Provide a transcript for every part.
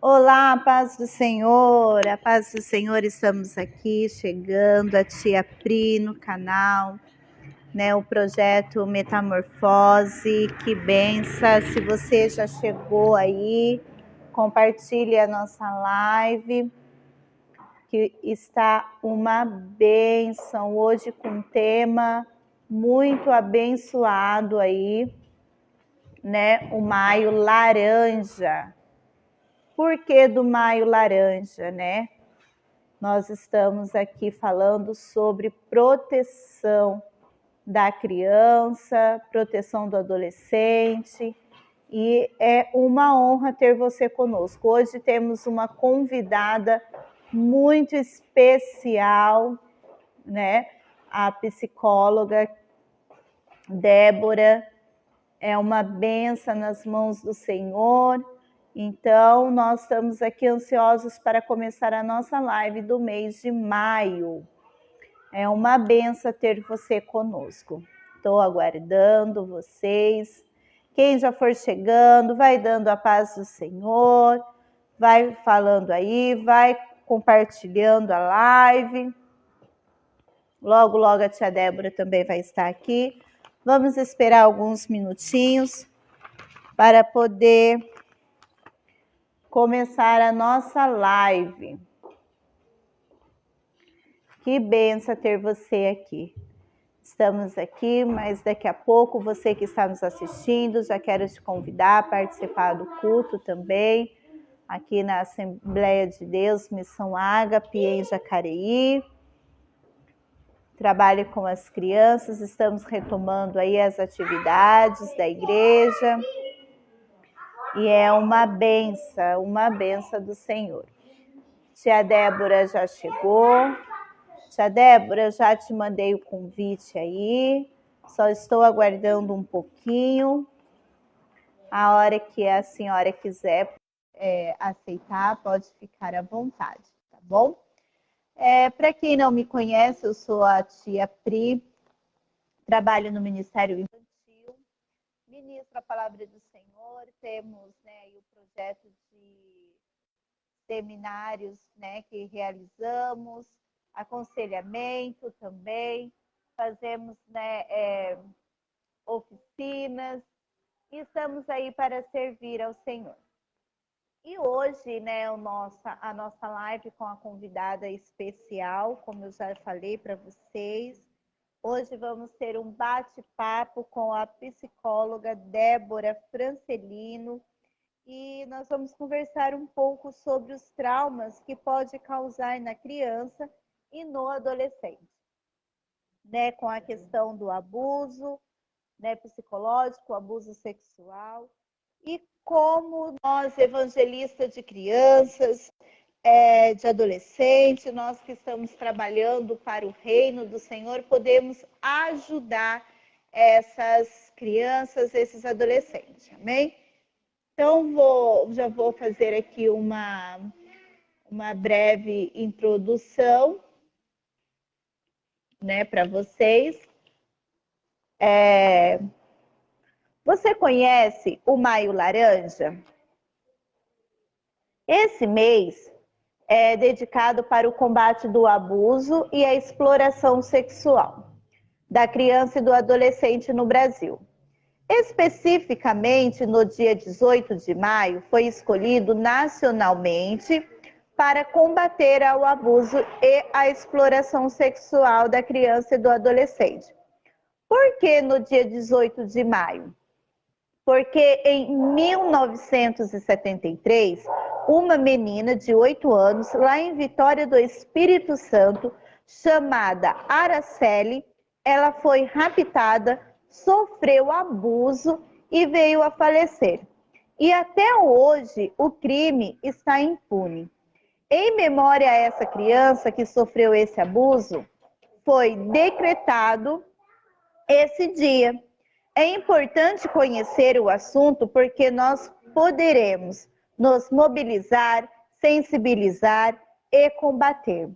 Olá, a paz do Senhor, estamos aqui chegando, a tia Pri no canal, né, o projeto Metamorfose, que benção, se você já chegou aí, compartilhe a nossa live, que está uma benção, hoje com um tema muito abençoado aí, né, o Maio Laranja. Por que do Maio Laranja, né? Nós estamos aqui falando sobre proteção da criança, proteção do adolescente, e é uma honra ter você conosco. Hoje temos uma convidada muito especial, né? A psicóloga Débora, é uma bênção nas mãos do Senhor. Então, nós estamos aqui ansiosos para começar a nossa live do mês de maio. É uma benção ter você conosco. Estou aguardando vocês. Quem já for chegando, vai dando a paz do Senhor, vai falando aí, vai compartilhando a live. Logo, logo a tia Débora também vai estar aqui. Vamos esperar alguns minutinhos para poder começar a nossa live. Que benção ter você aqui. Estamos aqui, mas daqui a pouco, você que está nos assistindo, já quero te convidar a participar do culto também, aqui na Assembleia de Deus, Missão Ágape, em Jacareí. Trabalhe com as crianças, estamos retomando aí as atividades da igreja. E é uma benção do Senhor. Tia Débora já chegou. Tia Débora, já te mandei o convite aí. Só estou aguardando um pouquinho. A hora que a senhora quiser aceitar, pode ficar à vontade, tá bom? Para quem não me conhece, eu sou a tia Pri, trabalho no Ministério Infantil, ministro a palavra do Senhor, temos, né, aí o projeto de seminários, né, que realizamos, aconselhamento também, fazemos, né, oficinas, e estamos aí para servir ao Senhor. E hoje, né, a nossa live com a convidada especial, como eu já falei para vocês, hoje vamos ter um bate-papo com a psicóloga Débora Francelino, e nós vamos conversar um pouco sobre os traumas que pode causar na criança e no adolescente, né, com a questão do abuso, né, psicológico, abuso sexual, e como nós, evangelistas de crianças, de adolescentes, nós que estamos trabalhando para o reino do Senhor, podemos ajudar essas crianças, esses adolescentes, amém? Então, já vou fazer aqui uma breve introdução, né, para vocês. Você conhece o Maio Laranja? Esse mês é dedicado para o combate do abuso e a exploração sexual da criança e do adolescente no Brasil. Especificamente, no dia 18 de maio, foi escolhido nacionalmente para combater o abuso e a exploração sexual da criança e do adolescente. Por que no dia 18 de maio? Porque em 1973, uma menina de 8 anos, lá em Vitória do Espírito Santo, chamada Araceli, ela foi raptada, sofreu abuso e veio a falecer. E até hoje o crime está impune. Em memória a essa criança que sofreu esse abuso, foi decretado esse dia. É importante conhecer o assunto porque nós poderemos nos mobilizar, sensibilizar e combater.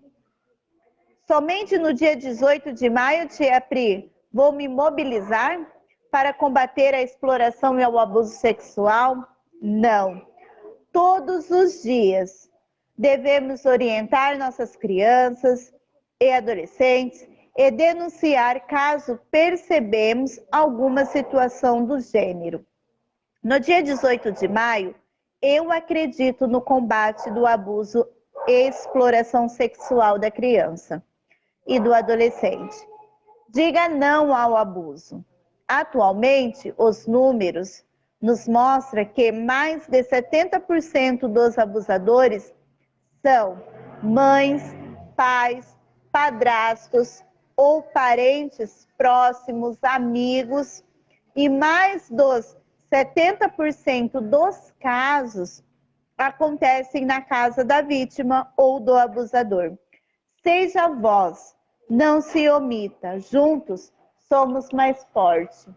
Somente no dia 18 de maio, tia Pri, vou me mobilizar para combater a exploração e o abuso sexual? Não. todos os dias. Devemos orientar nossas crianças e adolescentes e denunciar caso percebemos alguma situação do gênero. No dia 18 de maio, eu acredito no combate do abuso e exploração sexual da criança e do adolescente. Diga não ao abuso. Atualmente, os números nos mostram que mais de 70% dos abusadores são mães, pais, padrastos ou parentes próximos, amigos, e mais dos 70% dos casos acontecem na casa da vítima ou do abusador. Seja voz, não se omita. Juntos somos mais fortes.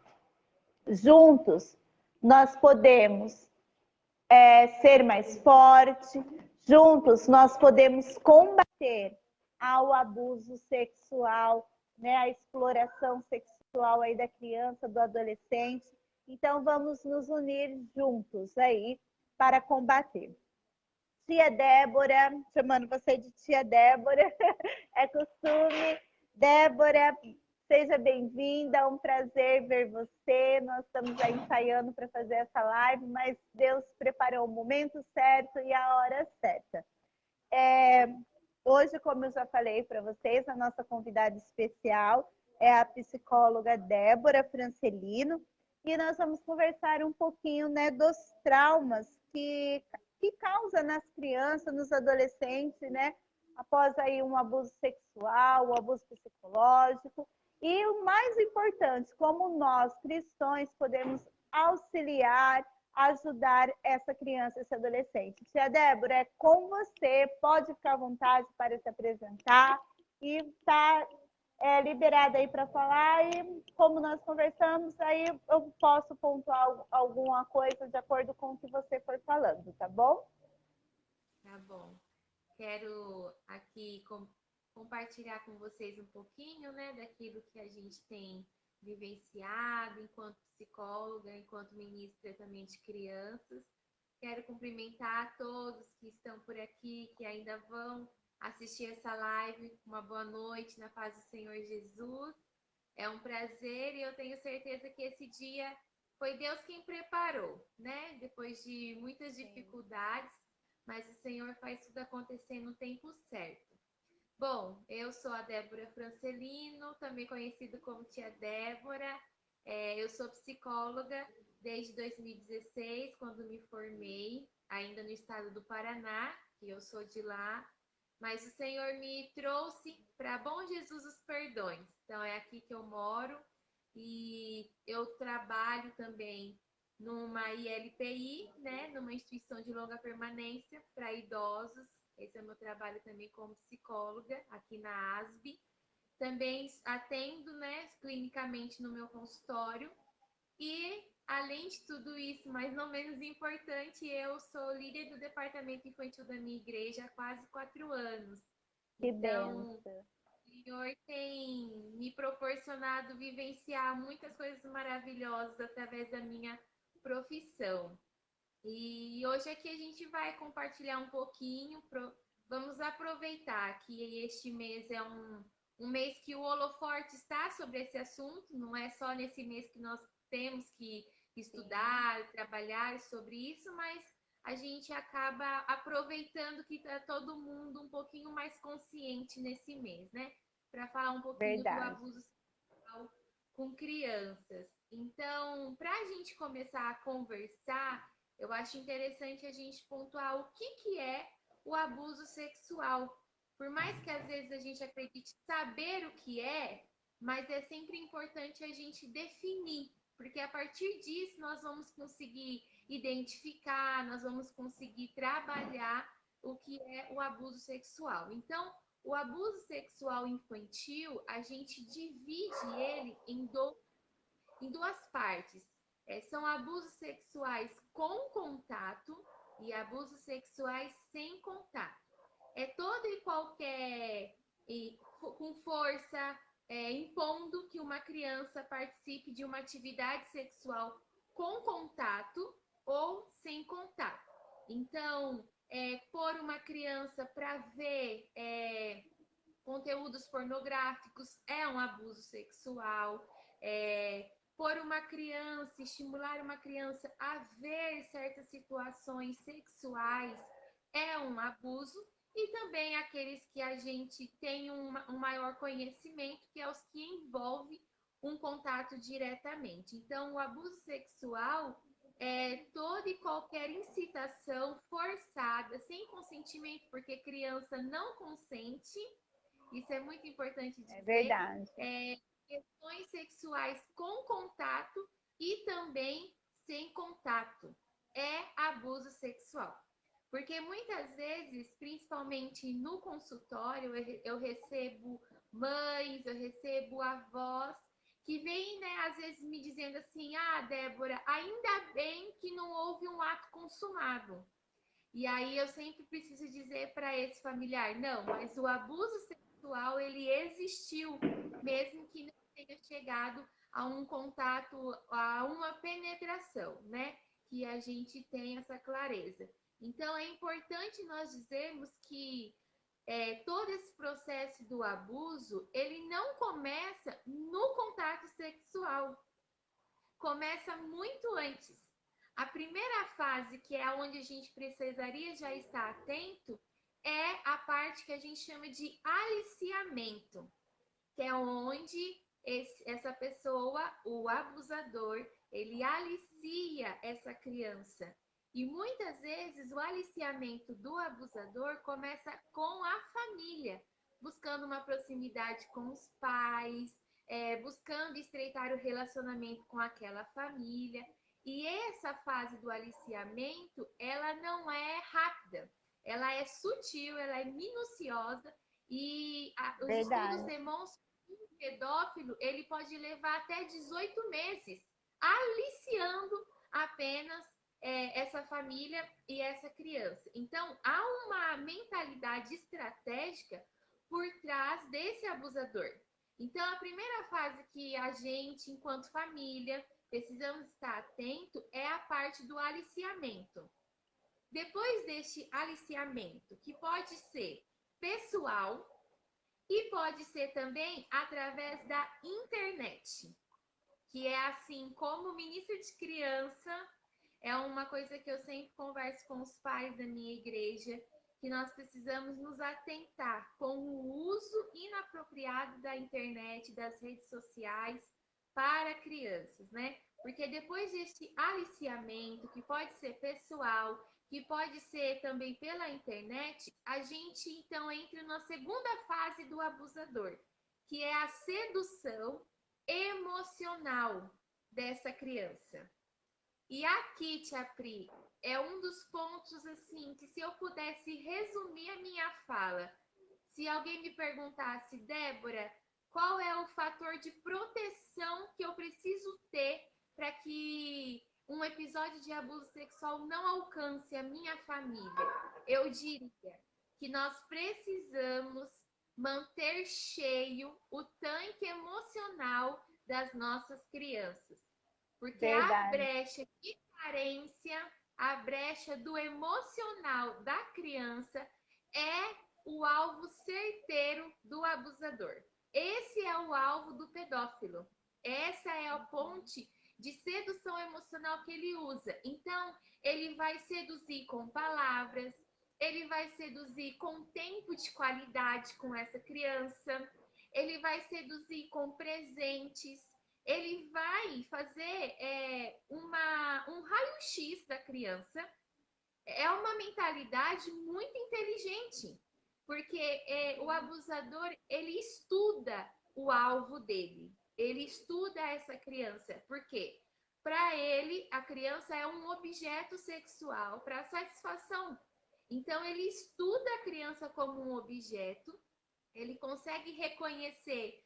Juntos nós podemos ser mais fortes. Juntos nós podemos combater ao abuso sexual, né, a exploração sexual aí da criança, do adolescente. Então vamos nos unir juntos aí para combater. Tia Débora, chamando você de tia Débora, é costume. Débora, seja bem-vinda, é um prazer ver você. Nós estamos aí ensaiando para fazer essa live, mas Deus preparou o momento certo e a hora certa. Hoje, como eu já falei para vocês, a nossa convidada especial é a psicóloga Débora Francelino, e nós vamos conversar um pouquinho, né, dos traumas que causa nas crianças, nos adolescentes, né, após aí um abuso sexual, um abuso psicológico, e o mais importante, como nós cristãos podemos auxiliar, ajudar essa criança, esse adolescente. Tia Débora, é com você, pode ficar à vontade para se apresentar e está liberada aí para falar, e como nós conversamos, aí eu posso pontuar alguma coisa de acordo com o que você for falando, tá bom? Tá bom. Quero aqui compartilhar com vocês um pouquinho, né, daquilo que a gente tem vivenciado enquanto psicóloga, enquanto ministra também de crianças. Quero cumprimentar a todos que estão por aqui, que ainda vão assistir essa live. Uma boa noite na paz do Senhor Jesus. É um prazer e eu tenho certeza que esse dia foi Deus quem preparou, né? Depois de muitas dificuldades, mas o Senhor faz tudo acontecer no tempo certo. Bom, eu sou a Débora Francelino, também conhecida como Tia Débora. Eu sou psicóloga desde 2016, quando me formei, ainda no estado do Paraná, que eu sou de lá. Mas o Senhor me trouxe para Bom Jesus dos Perdões. Então é aqui que eu moro e eu trabalho também numa ILPI, né, numa instituição de longa permanência para idosos. Esse é o meu trabalho também como psicóloga aqui na ASB. Também atendo, né, clinicamente no meu consultório. E, além de tudo isso, mas não menos importante, eu sou líder do departamento infantil da minha igreja há quase 4 anos. Que Então, benção. o Senhor tem me proporcionado vivenciar muitas coisas maravilhosas através da minha profissão. E hoje aqui a gente vai compartilhar um pouquinho, vamos aproveitar que este mês é um mês que o holoforte está sobre esse assunto, não é só nesse mês que nós temos que estudar, trabalhar sobre isso, mas a gente acaba aproveitando que está todo mundo um pouquinho mais consciente nesse mês, né? Para falar um pouquinho do Verdade. abuso sexual com crianças. Então, para a gente começar a conversar, eu acho interessante a gente pontuar o que é o abuso sexual. Por mais que às vezes a gente acredite saber o que é, mas é sempre importante a gente definir, porque a partir disso nós vamos conseguir identificar, nós vamos conseguir trabalhar o que é o abuso sexual. Então, o abuso sexual infantil, a gente divide ele em duas partes. São abusos sexuais com contato e abusos sexuais sem contato. É todo e qualquer, com força, impondo que uma criança participe de uma atividade sexual com contato ou sem contato. Então, pôr uma criança para ver conteúdos pornográficos é um abuso sexual. Pôr uma criança, estimular uma criança a ver certas situações sexuais é um abuso. E também aqueles que a gente tem um maior conhecimento, que é os que envolvem um contato diretamente. Então, o abuso sexual é toda e qualquer incitação forçada, sem consentimento, porque criança não consente, isso é muito importante É dizer, verdade. questões sexuais com contato e também sem contato. É abuso sexual. Porque muitas vezes, principalmente no consultório, eu recebo mães, eu recebo avós que vêm, né, às vezes me dizendo assim: ah, Débora, ainda bem que não houve um ato consumado. E aí eu sempre preciso dizer para esse familiar: não, mas o abuso sexual ele existiu, mesmo que não tenha chegado a um contato, a uma penetração, né? Que a gente tem essa clareza. Então é importante nós dizermos que todo esse processo do abuso ele não começa no contato sexual, começa muito antes. A primeira fase, que é onde a gente precisaria já estar atento, é a parte que a gente chama de aliciamento, que é onde essa pessoa, o abusador, ele alicia essa criança. E muitas vezes o aliciamento do abusador começa com a família, buscando uma proximidade com os pais, buscando estreitar o relacionamento com aquela família. E essa fase do aliciamento, ela não é rápida, ela é sutil, ela é minuciosa e os estudos Verdade. demonstram que um pedófilo ele pode levar até 18 meses aliciando apenas essa família e essa criança. Então, há uma mentalidade estratégica por trás desse abusador. Então, a primeira fase que a gente, enquanto família, precisamos estar atento é a parte do aliciamento. Depois deste aliciamento, que pode ser pessoal e pode ser também através da internet, que é assim como ministro de criança, é uma coisa que eu sempre converso com os pais da minha igreja, que nós precisamos nos atentar com o uso inapropriado da internet, das redes sociais para crianças, né? Porque depois deste aliciamento, que pode ser pessoal, que pode ser também pela internet, a gente então entra na segunda fase do abusador, que é a sedução emocional dessa criança. E aqui, Tia Pri, é um dos pontos assim que se eu pudesse resumir a minha fala, se alguém me perguntasse, Débora, qual é o fator de proteção que eu preciso ter para que um episódio de abuso sexual não alcance a minha família? Eu diria que nós precisamos manter cheio o tanque emocional das nossas crianças. Porque a Verdade. brecha de carência, a brecha do emocional da criança é o alvo certeiro do abusador. Esse é o alvo do pedófilo. Essa é a ponte de sedução emocional que ele usa. Então, ele vai seduzir com palavras, ele vai seduzir com tempo de qualidade com essa criança, ele vai seduzir com presentes, ele vai fazer um raio-x da criança. É uma mentalidade muito inteligente, porque o abusador ele estuda o alvo dele, ele estuda essa criança, porque para ele a criança é um objeto sexual para satisfação. Então ele estuda a criança como um objeto, ele consegue reconhecer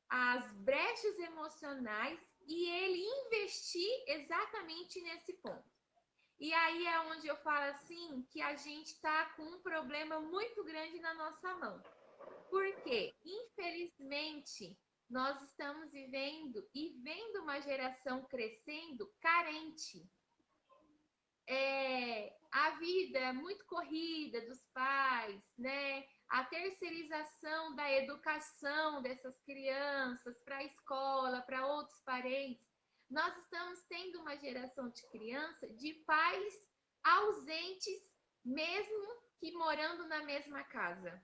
as brechas emocionais e ele investir exatamente nesse ponto. E aí é onde eu falo assim que a gente está com um problema muito grande na nossa mão. Porque, infelizmente, nós estamos vivendo e vendo uma geração crescendo carente. a vida muito corrida dos pais, né? A terceirização da educação dessas crianças para a escola, para outros parentes. Nós estamos tendo uma geração de criança de pais ausentes, mesmo que morando na mesma casa.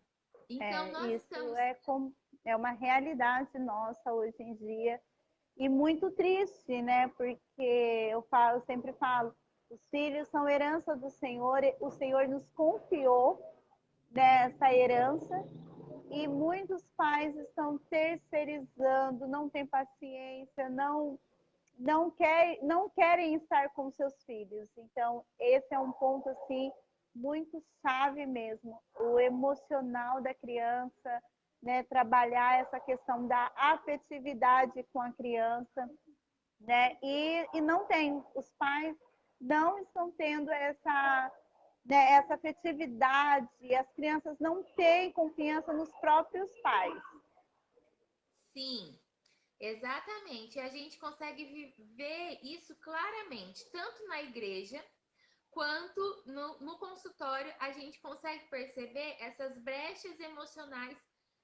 Então, nós Isso estamos. é uma realidade nossa hoje em dia e muito triste, né? Porque eu sempre falo, os filhos são herança do Senhor, o Senhor nos confiou dessa herança e muitos pais estão terceirizando, não têm paciência, não querem estar com seus filhos. Então, esse é um ponto assim muito chave mesmo, o emocional da criança, né, trabalhar essa questão da afetividade com a criança, né? E não tem, os pais não estão tendo essa afetividade, as crianças não têm confiança nos próprios pais. Sim, exatamente. A gente consegue ver isso claramente, tanto na igreja quanto no consultório. A gente consegue perceber essas brechas emocionais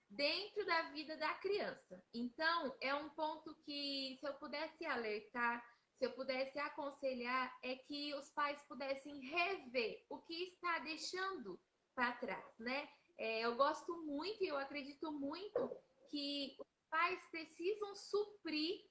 dentro da vida da criança. Então, é um ponto que, se eu pudesse alertar, se eu pudesse aconselhar, é que os pais pudessem rever o que está deixando para trás, né? Eu gosto muito e eu acredito muito que os pais precisam suprir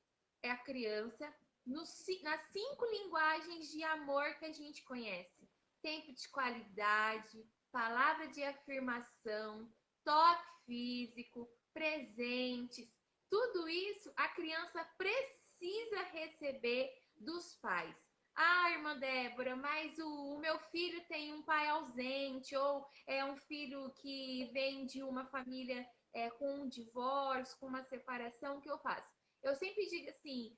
a criança nas 5 linguagens de amor que a gente conhece: tempo de qualidade, palavra de afirmação, toque físico, presentes. Tudo isso a criança precisa receber dos pais. Ah, irmã Débora, mas o meu filho tem um pai ausente, ou é um filho que vem de uma família com um divórcio, com uma separação. O que eu faço? Eu sempre digo assim,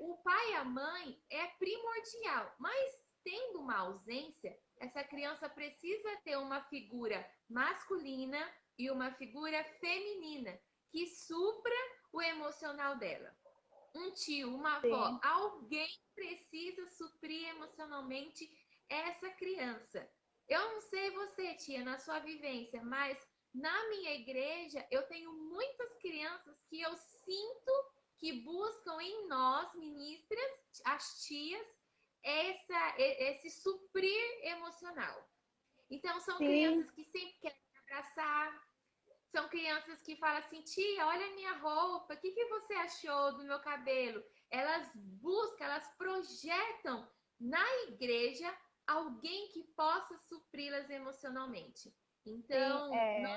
o pai e a mãe é primordial, mas tendo uma ausência, essa criança precisa ter uma figura masculina e uma figura feminina que supra o emocional dela. Um tio, uma avó, Sim. alguém precisa suprir emocionalmente essa criança. Eu não sei você, tia, na sua vivência, mas na minha igreja eu tenho muitas crianças que eu sinto que buscam em nós, ministras, as tias, esse suprir emocional. Então, são Sim, crianças que sempre querem abraçar, são crianças que falam assim: tia, olha a minha roupa, o que você achou do meu cabelo? Elas buscam, elas projetam na igreja alguém que possa supri-las emocionalmente. sim, Então,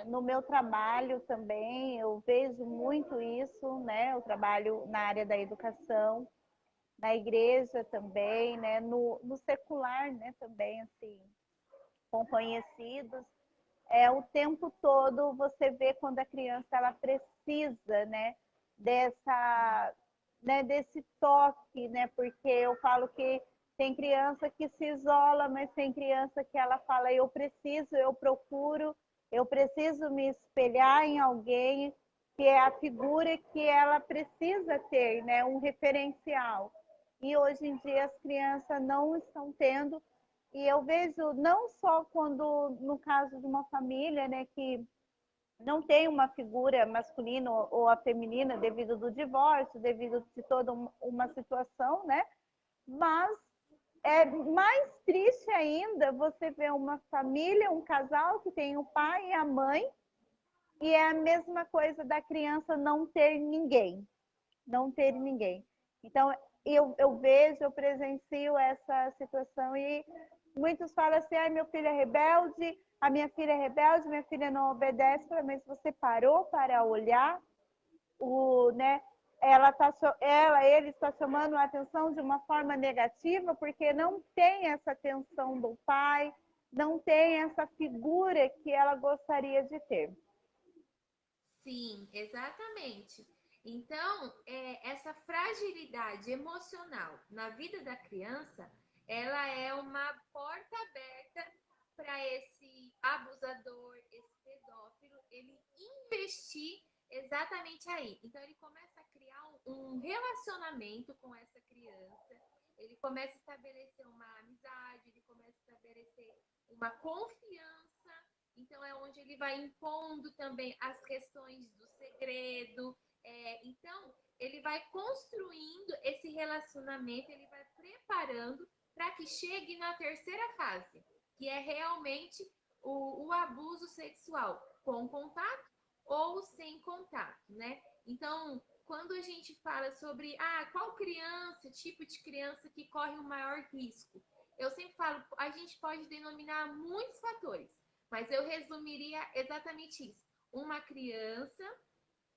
no meu trabalho também eu vejo muito isso, né? Eu trabalho na área da educação, na igreja também, né? No secular, né? Também, assim, com conhecidos. O tempo todo você vê quando a criança ela precisa, né? Dessa, né? Desse toque, né? Porque eu falo que tem criança que se isola, mas tem criança que ela fala, eu preciso, eu procuro, eu preciso me espelhar em alguém que é a figura que ela precisa ter, né? Um referencial. E hoje em dia as crianças não estão tendo, e eu vejo não só quando, no caso de uma família, né, que não tem uma figura masculina ou a feminina devido do divórcio, devido de toda uma situação, né? Mas é mais triste ainda você ver uma família, um casal que tem o pai e a mãe, e é a mesma coisa da criança não ter ninguém, não ter ninguém. Então, eu vejo, eu presencio essa situação e muitos falam assim, ai, meu filho é rebelde, a minha filha é rebelde, minha filha não obedece, mas você parou para olhar né, ele está chamando a atenção de uma forma negativa porque não tem essa atenção do pai, não tem essa figura que ela gostaria de ter. sim, exatamente. Então, essa fragilidade emocional na vida da criança, ela é uma porta aberta para esse abusador, esse pedófilo, ele investir exatamente aí. Então, ele começa a criar um relacionamento com essa criança, Ele começa a estabelecer uma amizade, ele começa a estabelecer uma confiança. Então, é onde ele vai impondo também as questões do segredo. Então, ele vai construindo esse relacionamento, ele vai preparando para que chegue na terceira fase, que é realmente o abuso sexual, com contato ou sem contato, né? Então, quando a gente fala sobre qual criança, tipo de criança que corre o maior risco, eu sempre falo, a gente pode denominar muitos fatores, mas eu resumiria exatamente isso. Uma criança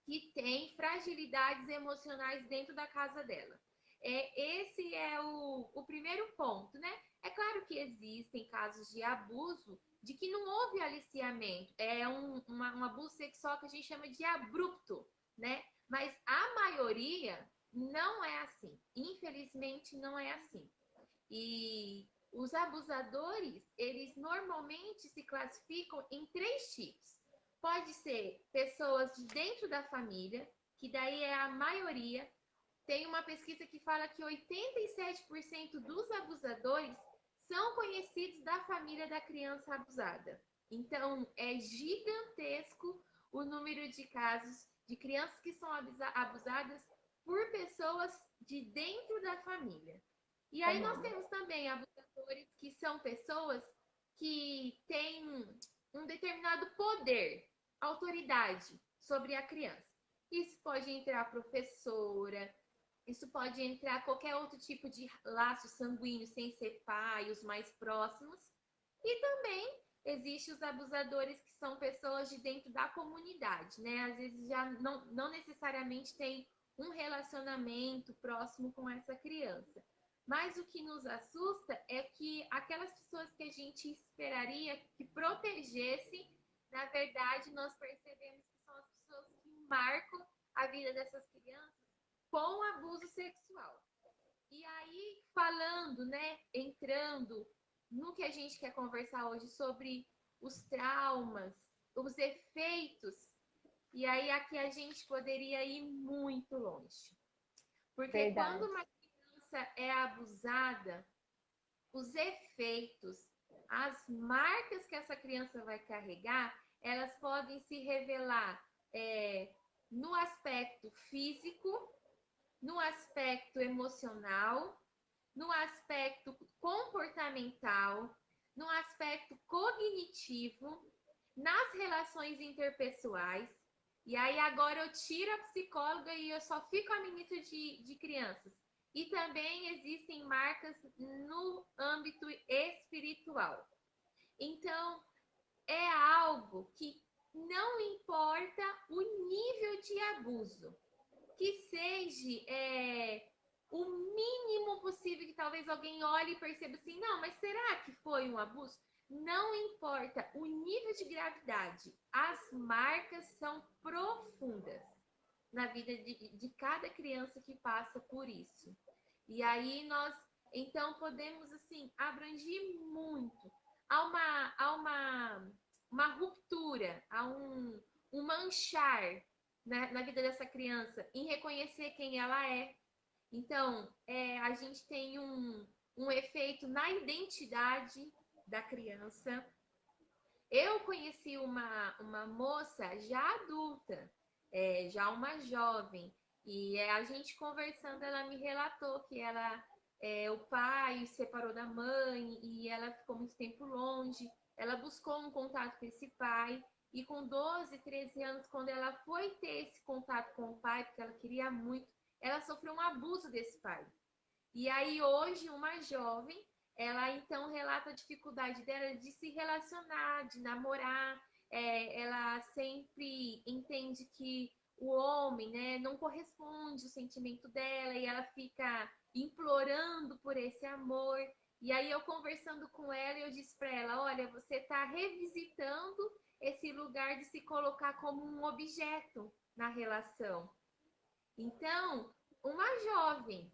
que tem fragilidades emocionais dentro da casa dela. Esse é o primeiro ponto, né? É claro que existem casos de abuso de que não houve aliciamento. É um abuso sexual que a gente chama de abrupto, né? Mas a maioria não é assim. Infelizmente, não é assim. E os abusadores, eles normalmente se classificam em três tipos. Pode ser pessoas de dentro da família, que daí é a maioria. Tem uma pesquisa que fala que 87% dos abusadores são conhecidos da família da criança abusada. Então, é gigantesco o número de casos de crianças que são abusadas por pessoas de dentro da família. E aí nós temos também abusadores que são pessoas que têm um determinado poder, autoridade sobre a criança. Isso pode entrar a professora, isso pode entrar qualquer outro tipo de laço sanguíneo sem ser pai, os mais próximos. E também existem os abusadores que são pessoas de dentro da comunidade, né? Às vezes já não necessariamente tem um relacionamento próximo com essa criança. Mas o que nos assusta é que aquelas pessoas que a gente esperaria que protegessem, na verdade, nós percebemos que são as pessoas que marcam a vida dessas crianças com abuso sexual. E aí, falando, né, entrando no que a gente quer conversar hoje sobre os traumas, os efeitos, e aí aqui a gente poderia ir muito longe. Porque quando uma criança é abusada, os efeitos, as marcas que essa criança vai carregar, elas podem se revelar no aspecto físico, no aspecto emocional, no aspecto comportamental, no aspecto cognitivo, nas relações interpessoais. E aí agora eu tiro a psicóloga e eu só fico a ministra de crianças. E também existem marcas no âmbito espiritual. Então, é algo que não importa o nível de abuso, que seja o mínimo possível, que talvez alguém olhe e perceba assim, não, mas será que foi um abuso? Não importa o nível de gravidade, as marcas são profundas na vida de cada criança que passa por isso. E aí nós, então, podemos, assim, abranger muito. Há uma ruptura, há um manchar, né, na vida dessa criança, em reconhecer quem ela é. Então, a gente tem um efeito na identidade da criança. Eu conheci uma moça já adulta, já uma jovem, e a gente conversando, ela me relatou que o pai se separou da mãe e ela ficou muito tempo longe. Ela buscou um contato com esse pai, e com 12, 13 anos, quando ela foi ter esse contato com o pai, porque ela queria muito, ela sofreu um abuso desse pai. E aí hoje uma jovem, ela então relata a dificuldade dela de se relacionar, de namorar. Ela sempre entende que o homem, né, não corresponde ao sentimento dela e ela fica implorando por esse amor. E aí eu conversando com ela, eu disse para ela, olha, você está revisitando esse lugar de se colocar como um objeto na relação. Então, uma jovem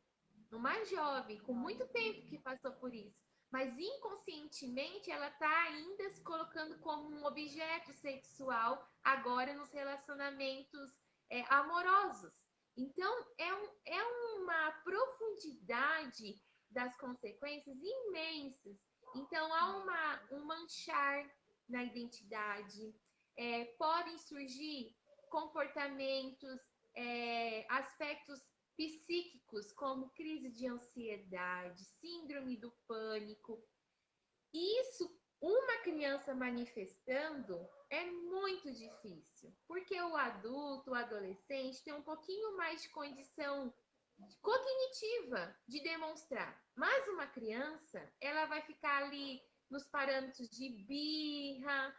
com muito tempo que passou por isso, mas inconscientemente ela está ainda se colocando como um objeto sexual agora nos relacionamentos amorosos. Então, é uma profundidade das consequências imensas. Então, há um manchar na identidade, podem surgir comportamentos, aspectos psíquicos, como crise de ansiedade, síndrome do pânico. Isso, uma criança manifestando, é muito difícil, porque o adulto, o adolescente, tem um pouquinho mais de condição cognitiva de demonstrar. Mas uma criança, ela vai ficar ali nos parâmetros de birra,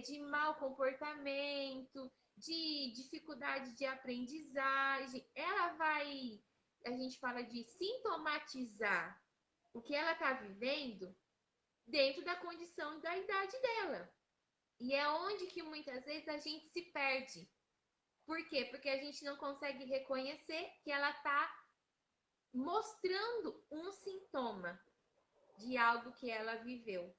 de mau comportamento, de dificuldade de aprendizagem. Ela vai, a gente fala de sintomatizar o que ela está vivendo dentro da condição da idade dela. E é onde que muitas vezes a gente se perde. Por quê? Porque a gente não consegue reconhecer que ela está mostrando um sintoma de algo que ela viveu.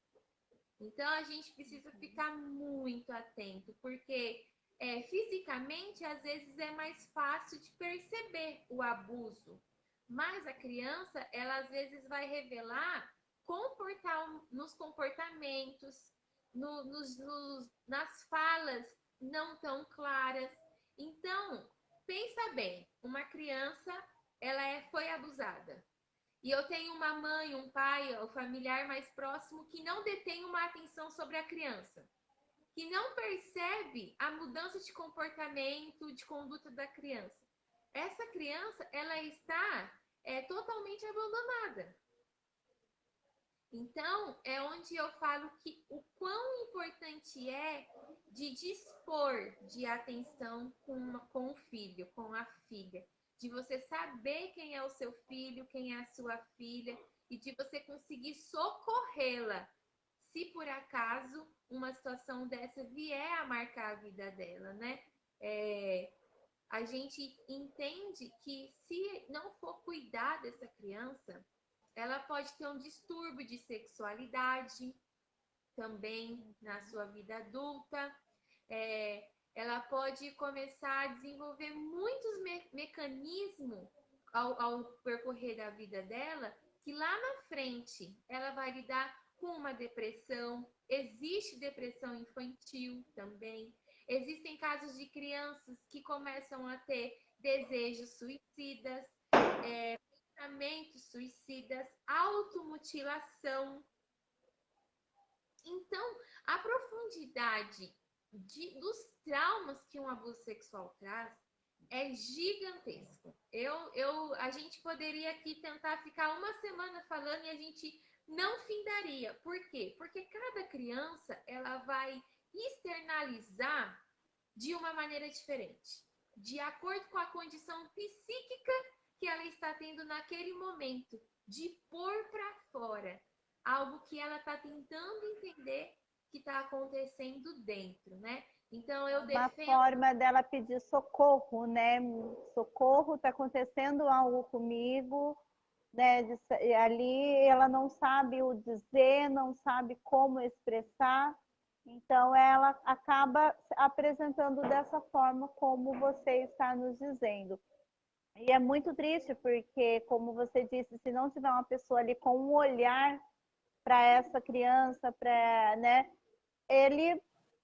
Então a gente precisa ficar muito atento, porque fisicamente às vezes é mais fácil de perceber o abuso, mas a criança, ela às vezes vai revelar nos comportamentos, nas falas não tão claras. Então, pensa bem, uma criança, ela foi abusada. E eu tenho uma mãe, um pai, o familiar mais próximo que não detém uma atenção sobre a criança, que não percebe a mudança de comportamento, de conduta da criança. Essa criança, ela está totalmente abandonada. Então, é onde eu falo que o quão importante é de dispor de atenção com o filho, com a filha. De você saber quem é o seu filho, quem é a sua filha, e de você conseguir socorrê-la, se por acaso uma situação dessa vier a marcar a vida dela, né? A gente entende que se não for cuidar dessa criança, ela pode ter um distúrbio de sexualidade também na sua vida adulta. Ela pode começar a desenvolver muitos mecanismos ao percorrer da vida dela, que lá na frente ela vai lidar com uma depressão. Existe depressão infantil também. Existem casos de crianças que começam a ter desejos suicidas, pensamentos suicidas, automutilação. Então, a profundidade dos traumas que um abuso sexual traz é gigantesco. A gente poderia aqui tentar ficar uma semana falando e a gente não findaria. Por quê? Porque cada criança, ela vai externalizar de uma maneira diferente, de acordo com a condição psíquica que ela está tendo naquele momento, de pôr para fora algo que ela está tentando entender que está acontecendo dentro, né? Então eu defendo... Uma forma dela pedir socorro, né? Socorro, está acontecendo algo comigo, né? Ali ela não sabe o dizer, não sabe como expressar, então ela acaba apresentando dessa forma como você está nos dizendo. E é muito triste porque, como você disse, se não tiver uma pessoa ali com um olhar para essa criança, né, ele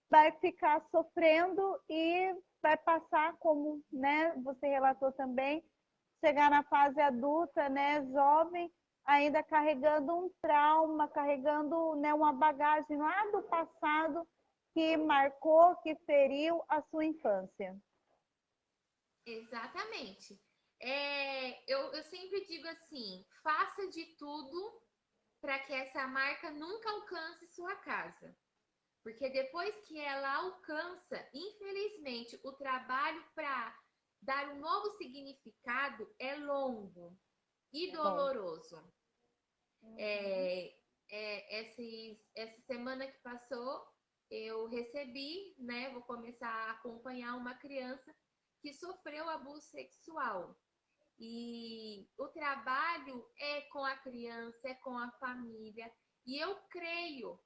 vai ficar sofrendo e vai passar, como, né, você relatou também, chegar na fase adulta, né, jovem, ainda carregando um trauma, carregando, né, uma bagagem lá do passado que marcou, que feriu a sua infância. Exatamente. Eu sempre digo assim, faça de tudo para que essa marca nunca alcance sua casa. Porque depois que ela alcança, infelizmente, o trabalho para dar um novo significado é longo e doloroso. Essa semana que passou, eu recebi, né? Vou começar a acompanhar uma criança que sofreu abuso sexual. E o trabalho é com a criança, é com a família. E eu creio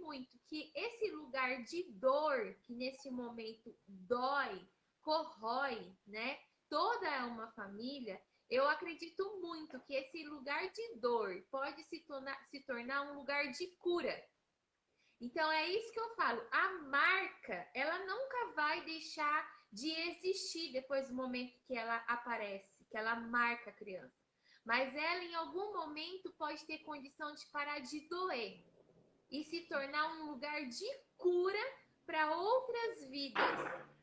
muito que esse lugar de dor, que nesse momento dói, corrói, né? Toda uma família, eu acredito muito que esse lugar de dor pode se tornar um lugar de cura. Então é isso que eu falo. A marca, ela nunca vai deixar de existir depois do momento que ela aparece, que ela marca a criança. Mas ela em algum momento pode ter condição de parar de doer e se tornar um lugar de cura para outras vidas,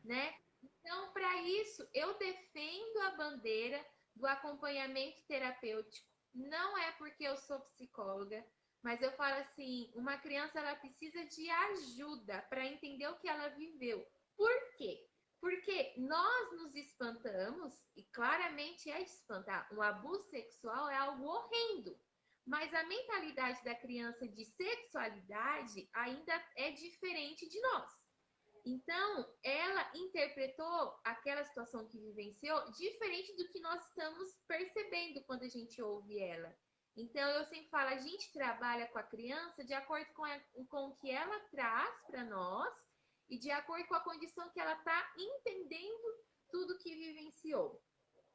né? Então, para isso, eu defendo a bandeira do acompanhamento terapêutico. Não é porque eu sou psicóloga, mas eu falo assim, uma criança ela precisa de ajuda para entender o que ela viveu. Por quê? Porque nós nos espantamos, e claramente é de espantar, um abuso sexual é algo horrendo. Mas a mentalidade da criança de sexualidade ainda é diferente de nós. Então, ela interpretou aquela situação que vivenciou diferente do que nós estamos percebendo quando a gente ouve ela. Então, eu sempre falo, a gente trabalha com a criança de acordo com o que ela traz para nós e de acordo com a condição que ela está entendendo tudo que vivenciou.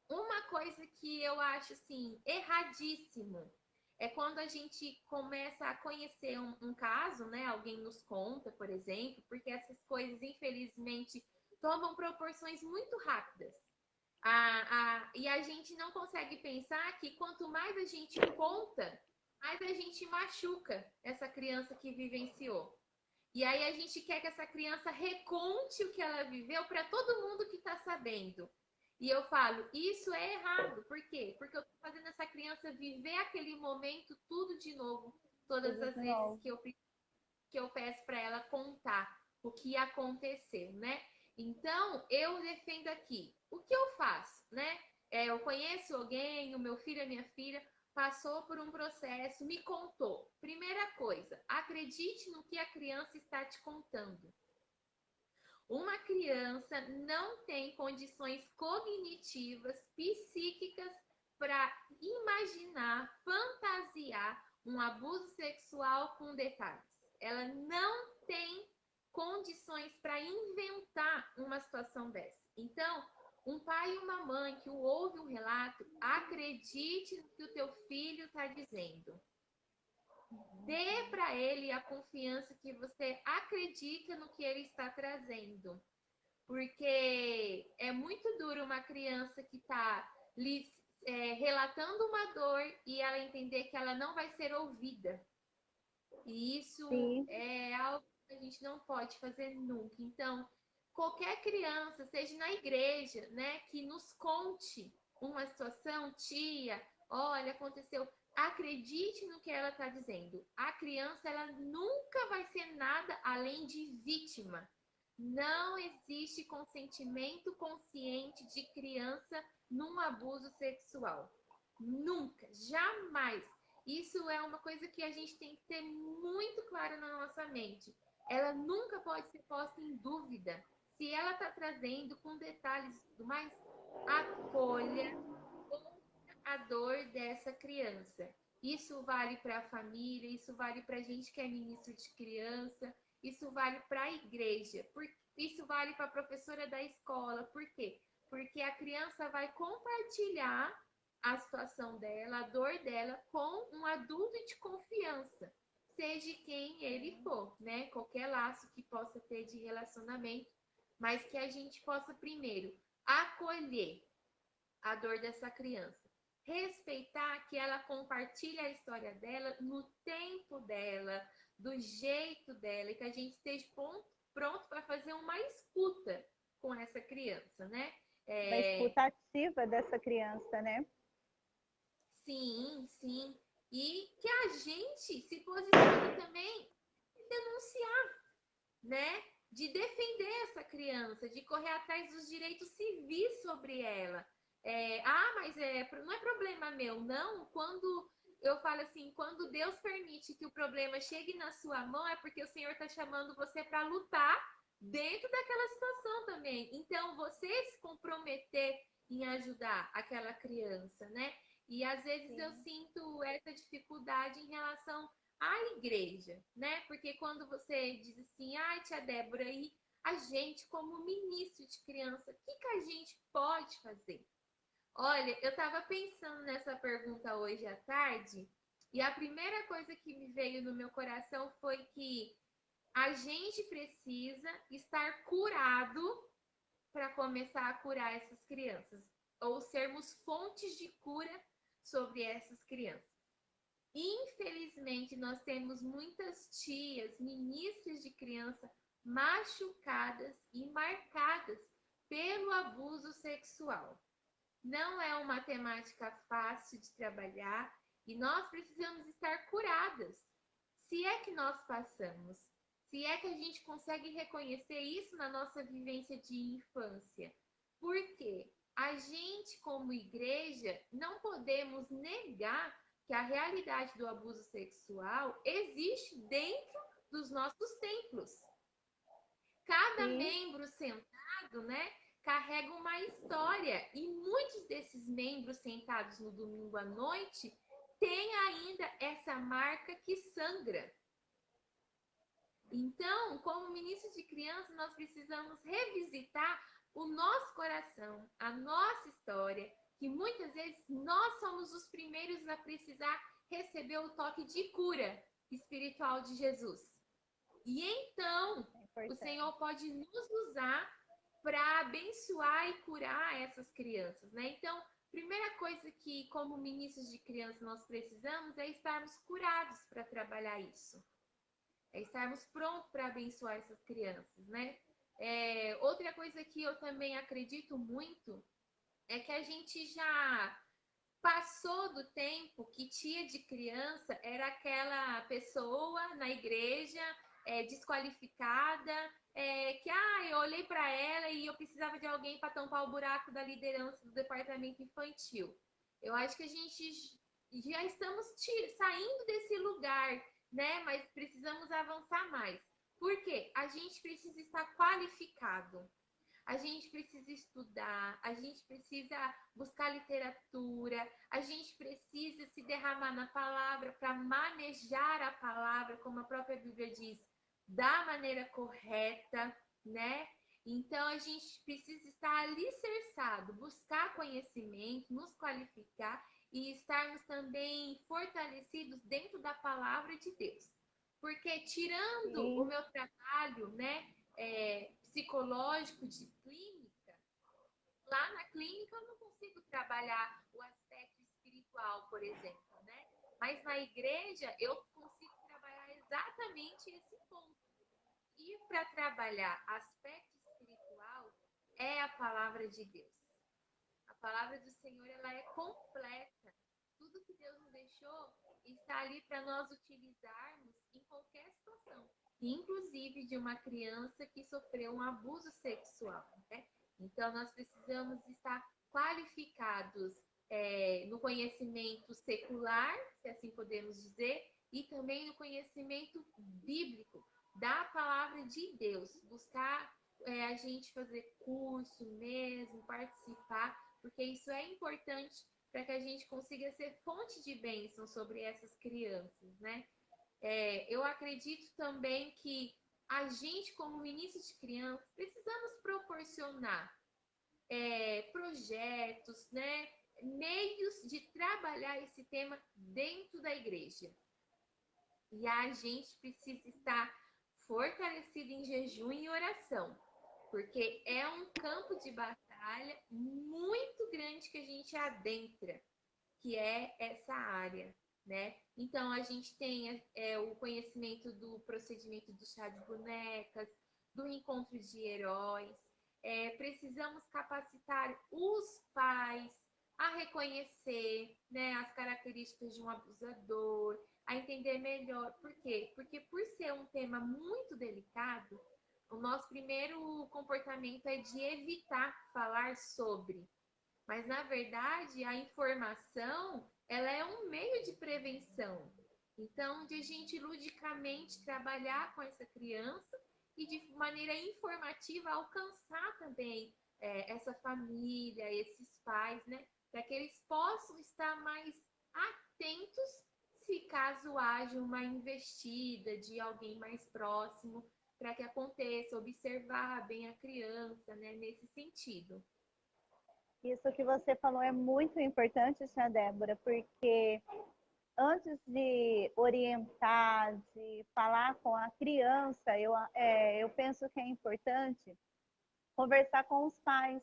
Uma coisa que eu acho assim erradíssimo é quando a gente começa a conhecer um caso, né? Alguém nos conta, por exemplo, porque essas coisas, infelizmente, tomam proporções muito rápidas. E a gente não consegue pensar que quanto mais a gente conta, mais a gente machuca essa criança que vivenciou. E aí a gente quer que essa criança reconte o que ela viveu para todo mundo que está sabendo. E eu falo, isso é errado. Por quê? Porque eu estou fazendo essa criança viver aquele momento tudo de novo, todas Tudo as de vezes novo. que eu peço para ela contar o que aconteceu, né? Então, eu defendo aqui. O que eu faço, né? Eu conheço alguém, o meu filho, a minha filha, passou por um processo, me contou. Primeira coisa, acredite no que a criança está te contando. Uma criança não tem condições cognitivas, psíquicas para imaginar, fantasiar um abuso sexual com detalhes. Ela não tem condições para inventar uma situação dessa. Então, um pai e uma mãe que ouve um relato, acredite no que o teu filho está dizendo. Dê para ele a confiança que você acredita no que ele está trazendo. Porque é muito duro uma criança que está relatando uma dor e ela entender que ela não vai ser ouvida. E isso Sim. é algo que a gente não pode fazer nunca. Então, qualquer criança, seja na igreja, né, que nos conte uma situação, tia, olha, aconteceu. Acredite no que ela está dizendo. A criança, ela nunca vai ser nada além de vítima. Não existe consentimento consciente de criança num abuso sexual. Nunca, jamais. Isso é uma coisa que a gente tem que ter muito claro na nossa mente. Ela nunca pode ser posta em dúvida. Se ela está trazendo com detalhes e tudo mais, acolha a dor dessa criança. Isso vale para a família, isso vale para a gente que é ministro de criança, isso vale para a igreja, isso vale para a professora da escola. Por quê? Porque a criança vai compartilhar a situação dela, a dor dela, com um adulto de confiança, seja quem ele for, né? Qualquer laço que possa ter de relacionamento, mas que a gente possa primeiro acolher a dor dessa criança. Respeitar que ela compartilha a história dela no tempo dela, do jeito dela, e que a gente esteja pronto para fazer uma escuta com essa criança, né? Uma escuta ativa dessa criança, né? Sim, sim. E que a gente se posicione também em denunciar, né? De defender essa criança, de correr atrás dos direitos civis sobre ela. Mas não é problema meu, não. Quando eu falo assim, quando Deus permite que o problema chegue na sua mão, é porque o Senhor está chamando você para lutar dentro daquela situação também. Então, você se comprometer em ajudar aquela criança, né? E às vezes eu sinto essa dificuldade em relação à igreja, né? Porque quando você diz assim, ai, tia Débora, e a gente, como ministro de criança, o que a gente pode fazer? Olha, eu estava pensando nessa pergunta hoje à tarde, e a primeira coisa que me veio no meu coração foi que a gente precisa estar curado para começar a curar essas crianças, ou sermos fontes de cura sobre essas crianças. Infelizmente, nós temos muitas tias, ministras de criança machucadas e marcadas pelo abuso sexual. Não é uma temática fácil de trabalhar e nós precisamos estar curadas. Se é que nós passamos, se é que a gente consegue reconhecer isso na nossa vivência de infância. Porque a gente, como igreja, não podemos negar que a realidade do abuso sexual existe dentro dos nossos templos. Cada Sim, membro sentado, né, carrega uma história e muitos desses membros sentados no domingo à noite têm ainda essa marca que sangra. Então, como ministro de criança, nós precisamos revisitar o nosso coração, a nossa história, que muitas vezes nós somos os primeiros a precisar receber o toque de cura espiritual de Jesus. E então, é o importante. Senhor pode nos usar para abençoar e curar essas crianças, né? Então, primeira coisa que, como ministros de criança, nós precisamos é estarmos curados para trabalhar isso. É estarmos prontos para abençoar essas crianças, né? Outra coisa que eu também acredito muito é que a gente já passou do tempo que tia de criança era aquela pessoa na igreja desqualificada, que eu olhei para ela e eu precisava de alguém para tampar o buraco da liderança do departamento infantil. Eu acho que a gente já estamos saindo desse lugar, né? Mas precisamos avançar mais. Por quê? A gente precisa estar qualificado. A gente precisa estudar, a gente precisa buscar literatura, a gente precisa se derramar na palavra para manejar a palavra, como a própria Bíblia diz, da maneira correta, né? Então a gente precisa estar alicerçado, buscar conhecimento, nos qualificar e estarmos também fortalecidos dentro da palavra de Deus. Porque tirando o Sim, meu trabalho, né, psicológico de clínica, lá na clínica eu não consigo trabalhar o aspecto espiritual, por exemplo, né? Mas na igreja eu consigo trabalhar exatamente esse ponto. E para trabalhar aspecto espiritual é a palavra de Deus. A palavra do Senhor ela é completa. Tudo que Deus nos deixou está ali para nós utilizarmos em qualquer situação, inclusive de uma criança que sofreu um abuso sexual, né? Então nós precisamos estar qualificados no conhecimento secular, se assim podemos dizer, e também no conhecimento bíblico da palavra de Deus. Buscar a gente fazer curso mesmo, participar, porque isso é importante para que a gente consiga ser fonte de bênção sobre essas crianças, né? Eu acredito também que a gente, como ministro de crianças, precisamos proporcionar projetos, né? Meios de trabalhar esse tema dentro da igreja. E a gente precisa estar fortalecido em jejum e oração, porque é um campo de batalha muito grande que a gente adentra, que é essa área, né? Então a gente tem o conhecimento do procedimento do chá de bonecas, do encontro de heróis. Precisamos capacitar os pais a reconhecer, né, as características de um abusador, a entender melhor. Por quê? Porque por ser um tema muito delicado, o nosso primeiro comportamento é de evitar falar sobre. Mas, na verdade, a informação, ela é um meio de prevenção. Então, de a gente ludicamente trabalhar com essa criança e de maneira informativa alcançar também essa família, esses pais, né? Para que eles possam estar mais atentos se caso haja uma investida de alguém mais próximo, para que aconteça, observar bem a criança, né? Nesse sentido. Isso que você falou é muito importante, tia Débora, porque antes de orientar, de falar com a criança, eu penso que é importante conversar com os pais,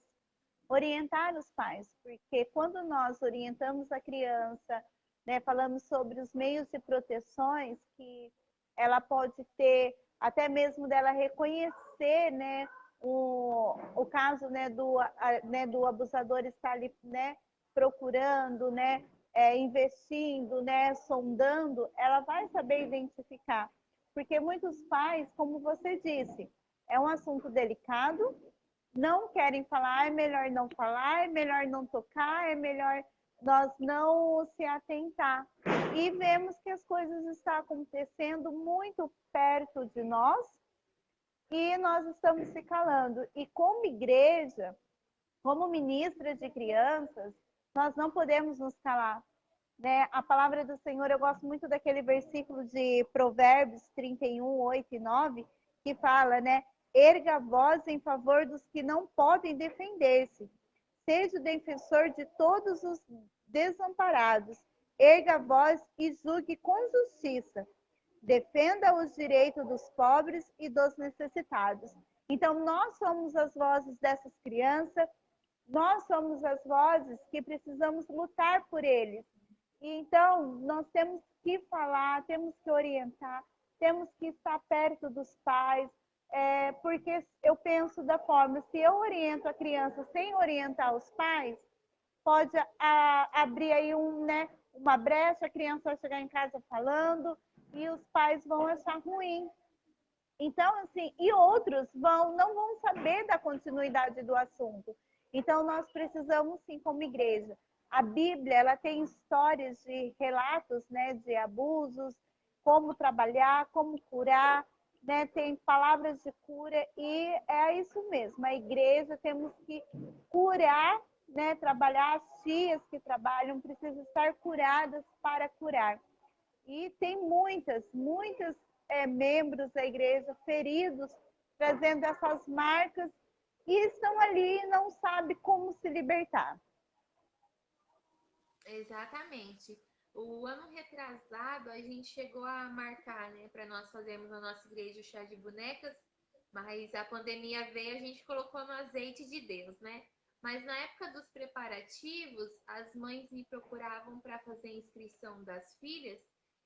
orientar os pais, porque quando nós orientamos a criança, né, falamos sobre os meios de proteções que ela pode ter, até mesmo dela reconhecer, né, o caso, do abusador estar ali, né, procurando, né, investindo, né, sondando, ela vai saber identificar. Porque muitos pais, como você disse, é um assunto delicado, não querem falar, é melhor não falar, é melhor não tocar, é melhor nós não se atentar. E vemos que as coisas estão acontecendo muito perto de nós e nós estamos se calando. E como igreja, como ministra de crianças, nós não podemos nos calar. Né? A palavra do Senhor, eu gosto muito daquele versículo de Provérbios 31, 8 e 9, que fala, né? Erga a voz em favor dos que não podem defender-se. Seja o defensor de todos os desamparados. Erga a voz e julgue com justiça. Defenda os direitos dos pobres e dos necessitados. Então, nós somos as vozes dessas crianças, nós somos as vozes que precisamos lutar por eles. E então, nós temos que falar, temos que orientar, temos que estar perto dos pais, porque eu penso da forma, se eu oriento a criança sem orientar os pais, pode abrir aí uma brecha, a criança vai chegar em casa falando e os pais vão achar ruim. Então, assim, e outros não vão saber da continuidade do assunto. Então, nós precisamos, sim, como igreja. A Bíblia, ela tem histórias de relatos, né, de abusos, como trabalhar, como curar, né, tem palavras de cura e é isso mesmo. A igreja temos que curar, né, trabalhar, as tias que trabalham precisam estar curadas para curar. E tem muitas membros da igreja feridos, trazendo essas marcas, e estão ali e não sabem como se libertar. Exatamente. O ano retrasado, a gente chegou a marcar, né, para nós fazermos na nossa igreja o chá de bonecas, mas a pandemia veio, a gente colocou no azeite de Deus, né? Mas na época dos preparativos, as mães me procuravam para fazer a inscrição das filhas,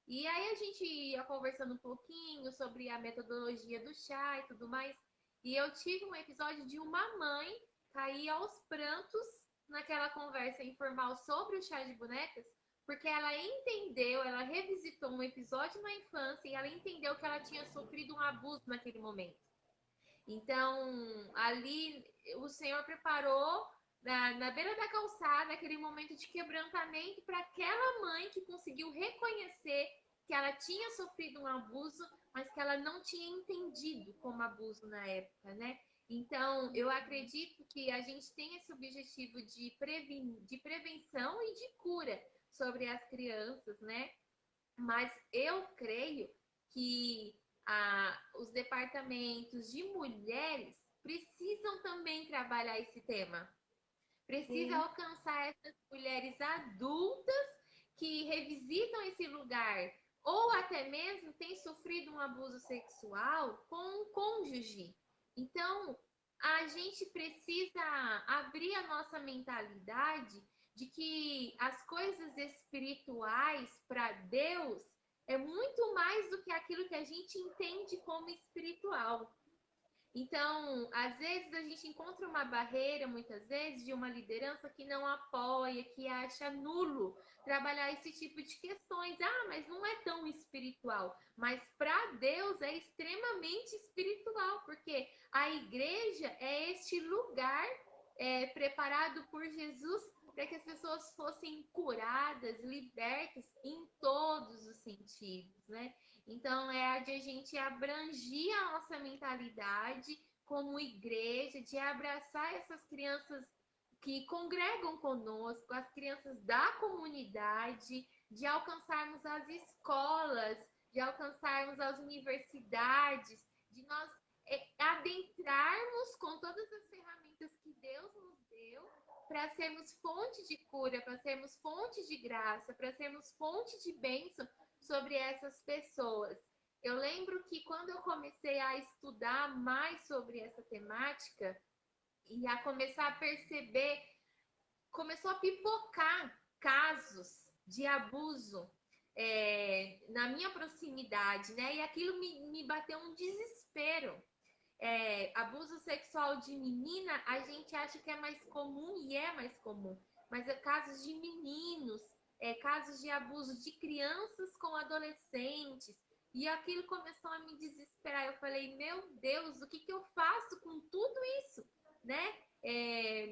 e aí a gente ia conversando um pouquinho sobre a metodologia do chá e tudo mais. E eu tive um episódio de uma mãe cair aos prantos naquela conversa informal sobre o chá de bonecas, porque ela entendeu, ela revisitou um episódio na infância e ela entendeu que ela tinha sofrido um abuso naquele momento. Então, ali o Senhor preparou na beira da calçada aquele momento de quebrantamento para aquela mãe que conseguiu reconhecer que ela tinha sofrido um abuso, mas que ela não tinha entendido como abuso na época, né? Então, eu acredito que a gente tem esse objetivo de prevenção e de cura sobre as crianças, né? Mas eu creio que os departamentos de mulheres precisam também trabalhar esse tema. Precisa Sim. alcançar essas mulheres adultas que revisitam esse lugar ou até mesmo têm sofrido um abuso sexual com um cônjuge. Então, a gente precisa abrir a nossa mentalidade de que as coisas espirituais para Deus é muito mais do que aquilo que a gente entende como espiritual. Então, às vezes a gente encontra uma barreira, muitas vezes, de uma liderança que não apoia, que acha nulo trabalhar esse tipo de questões. Ah, mas não é tão espiritual. Mas para Deus é extremamente espiritual, porque a igreja é este lugar preparado por Jesus para que as pessoas fossem curadas, libertas em todos os sentidos, né? Então, é a de a gente abranger a nossa mentalidade como igreja, de abraçar essas crianças que congregam conosco, as crianças da comunidade, de alcançarmos as escolas, de alcançarmos as universidades, de nós adentrarmos com todas as ferramentas que Deus nos deu para sermos fonte de cura, para sermos fonte de graça, para sermos fonte de bênção sobre essas pessoas. Eu lembro que quando eu comecei a estudar mais sobre essa temática e a começar a perceber, começou a pipocar casos de abuso na minha proximidade, né? E aquilo me bateu um desespero. Abuso sexual de menina, a gente acha que é mais comum e é mais comum, mas casos de meninos, casos de abuso de crianças com adolescentes, e aquilo começou a me desesperar. Eu falei, meu Deus, o que eu faço com tudo isso, né?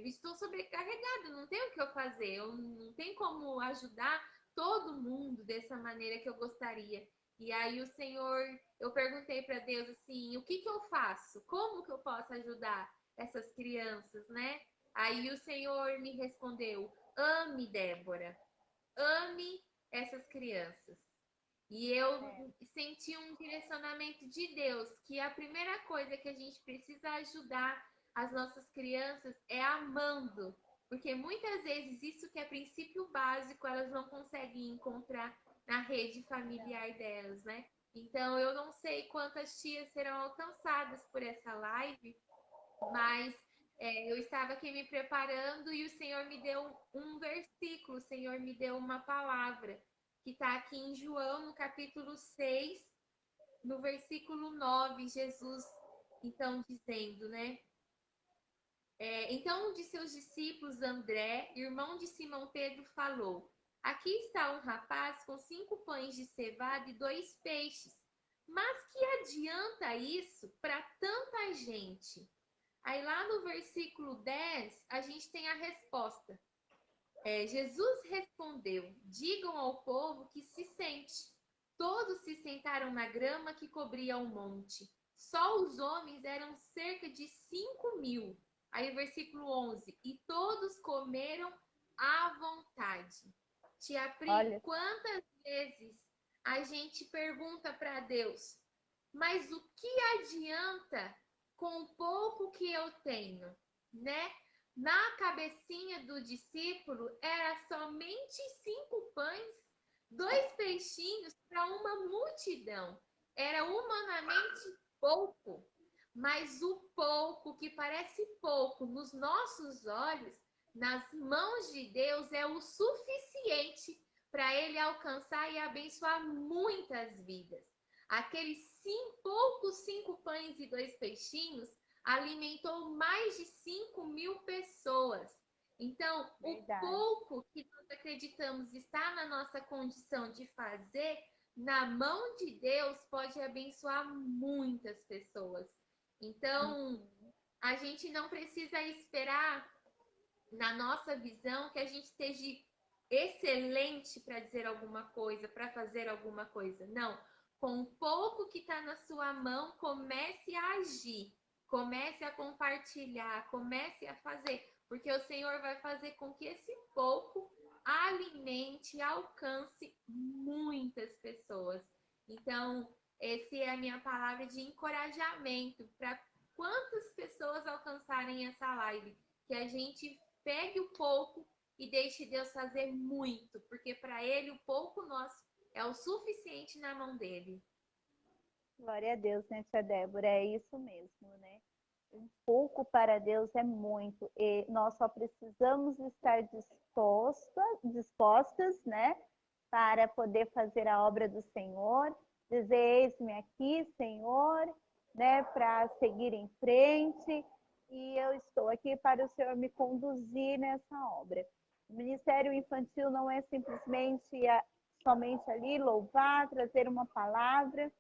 Estou sobrecarregada, não tenho o que eu fazer, eu não tenho como ajudar todo mundo dessa maneira que eu gostaria. E aí o Senhor, eu perguntei para Deus assim, o que eu faço? Como que eu posso ajudar essas crianças, né? Aí o Senhor me respondeu, ame, Débora, ame essas crianças. E eu senti um direcionamento de Deus, que a primeira coisa que a gente precisa ajudar as nossas crianças é amando. Porque muitas vezes isso que é princípio básico, elas não conseguem encontrar na rede familiar delas, né? Então, eu não sei quantas tias serão alcançadas por essa live, mas eu estava aqui me preparando e o Senhor me deu um versículo, o Senhor me deu uma palavra, que está aqui em João, no capítulo 6, no versículo 9, Jesus, então, dizendo, né? Então, um de seus discípulos, André, irmão de Simão Pedro, falou, aqui está um rapaz com 5 pães de cevada e 2 peixes. Mas que adianta isso para tanta gente? Aí lá no versículo 10, a gente tem a resposta. Jesus respondeu, digam ao povo que se sente. Todos se sentaram na grama que cobria o monte. Só os homens eram cerca de 5.000. Aí versículo 11, e todos comeram à vontade. Tia Pri, Olha, quantas vezes a gente pergunta para Deus, mas o que adianta com o pouco que eu tenho, né? Na cabecinha do discípulo era somente 5 pães, 2 peixinhos para uma multidão. Era humanamente pouco, mas o pouco que parece pouco nos nossos olhos, nas mãos de Deus, é o suficiente para ele alcançar e abençoar muitas vidas. Aqueles poucos 5 pães e 2 peixinhos alimentou mais de 5.000 pessoas. Então, verdade. o pouco que nós acreditamos estar na nossa condição de fazer, na mão de Deus, pode abençoar muitas pessoas. Então, a gente não precisa esperar, na nossa visão, que a gente esteja excelente para dizer alguma coisa, para fazer alguma coisa. Não. Com o pouco que está na sua mão, comece a agir. Comece a compartilhar, comece a fazer, porque o Senhor vai fazer com que esse pouco alimente, alcance muitas pessoas. Então, essa é a minha palavra de encorajamento para quantas pessoas alcançarem essa live, que a gente pegue o pouco e deixe Deus fazer muito, porque para Ele o pouco nosso é o suficiente na mão dele. Glória a Deus, né, tia Débora? É isso mesmo, né? Um pouco para Deus é muito. E nós só precisamos estar dispostas, né? Para poder fazer a obra do Senhor. Dizer, eis-me aqui, Senhor, né? Para seguir em frente. E eu estou aqui para o Senhor me conduzir nessa obra. O Ministério Infantil não é simplesmente somente ali louvar, trazer uma palavra.